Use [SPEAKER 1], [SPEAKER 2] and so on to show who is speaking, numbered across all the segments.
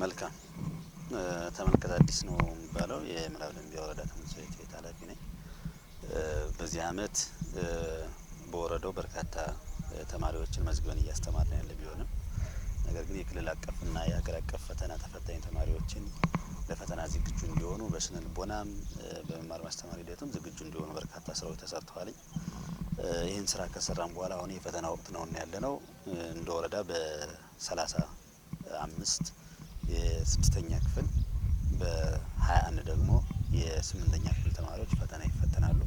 [SPEAKER 1] መልካም ተመልከት አዲስ ነው የሚባለው የምዕራብ ደንቢያ ወረዳ ትምህርት ቤት ኃላፊ ነኝ። በዚህ አመት በወረዳው በርካታ ተማሪዎችን መዝግበን እያስተማርን ያለ ቢሆንም ነገር ግን የክልል አቀፍና የሀገር አቀፍ ፈተና ተፈታኝ ተማሪዎችን ለፈተና ዝግጁ እንዲሆኑ በስነ ልቦናም በመማር ማስተማር ሂደቱም ዝግጁ እንዲሆኑ በርካታ ስራዎች ተሰርተዋል። ይህን ስራ ከሰራን በኋላ አሁን የፈተና ወቅት ነው ያለነው እንደ ወረዳ በ35 የስድስተኛ ክፍል በ21 ደግሞ የስምንተኛ ክፍል ተማሪዎች ፈተና ይፈተናሉ።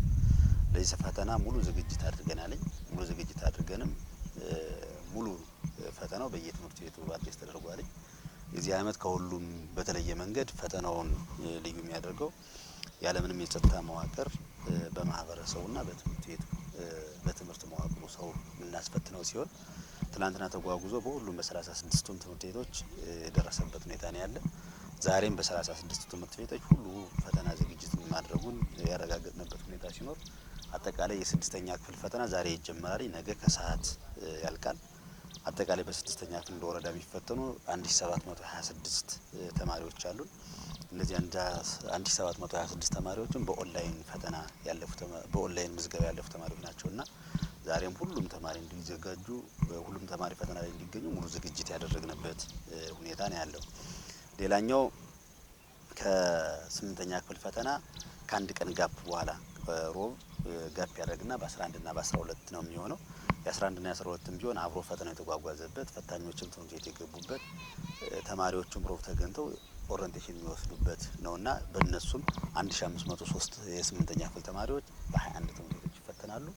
[SPEAKER 1] ለዚህ ፈተና ሙሉ ዝግጅት አድርገናል። ሙሉ ዝግጅት አድርገንም ሙሉ ፈተናው በየትምህርት ቤቱ አድሬስ ተደርጓል። የዚህ አመት ከሁሉም በተለየ መንገድ ፈተናውን ልዩ የሚያደርገው ያለምንም የጸጥታ መዋቅር በማህበረሰቡና በትምህርት ቤቱ በትምህርት መዋቅሩ ሰው እናስፈትነው ሲሆን ትላንትና ተጓጉዞ በሁሉም በ36ቱም ትምህርት ቤቶች የደረሰበት ሁኔታ ነው ያለ። ዛሬም በ36 ትምህርት ቤቶች ሁሉ ፈተና ዝግጅት ማድረጉን ያረጋገጥንበት ሁኔታ ሲኖር አጠቃላይ የስድስተኛ ክፍል ፈተና ዛሬ ይጀመራል። ነገ ከሰዓት ያልቃል። አጠቃላይ በስድስተኛ ክፍል እንደወረዳ የሚፈተኑ 1726 ተማሪዎች አሉ። እነዚህ 1726 ተማሪዎችን በኦንላይን ፈተና ያለፉ በኦንላይን ምዝገባ ያለፉ ተማሪዎች ናቸውና ዛሬም ሁሉም ተማሪ እንዲዘጋጁ ሁሉም ተማሪ ፈተና ላይ እንዲገኙ ሙሉ ዝግጅት ያደረግንበት ሁኔታ ነው ያለው። ሌላኛው ከ8ኛ ክፍል ፈተና ከአንድ ቀን ጋፕ በኋላ ሮብ ጋፕ ያደርግና በ11 እና በ12 ነው የሚሆነው። የ11 እና የ12ም ቢሆን አብሮ ፈተናው የተጓጓዘበት ፈታኞችም ትምህርት ቤት የገቡበት ተማሪዎችም ሮብ ተገኝተው ኦሪንቴሽን የሚወስዱበት ነውና በእነሱም 1503 የ8ኛ ክፍል ተማሪዎች በ21 ትምህርት